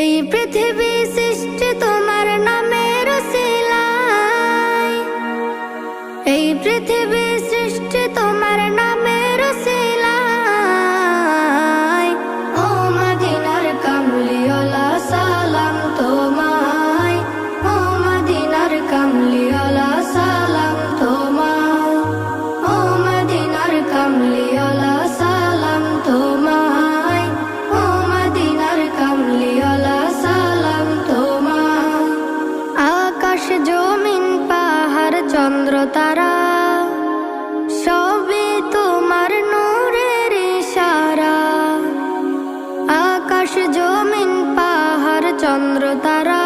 এই পৃথিবী সৃষ্টি তোমার নামের উসিলায়, এই পৃথিবী সৃষ্টি তোমার নামের উসিলায়। ও মদিনার কামলিওয়ালা সালাম তোমায়, ও মদিনার কামলিওয়ালা সালাম তোমায়, ও মদিনার কামলিওয়ালা সালাম তোমায়, ও মদিনার কামলিওয়ালা সালাম তোমায়। আকাশ জমিন পাহাড় চন্দ্র তারা সবই তোমার নূরের ইশারা। আকাশ জমিন পাহাড় চন্দ্র তারা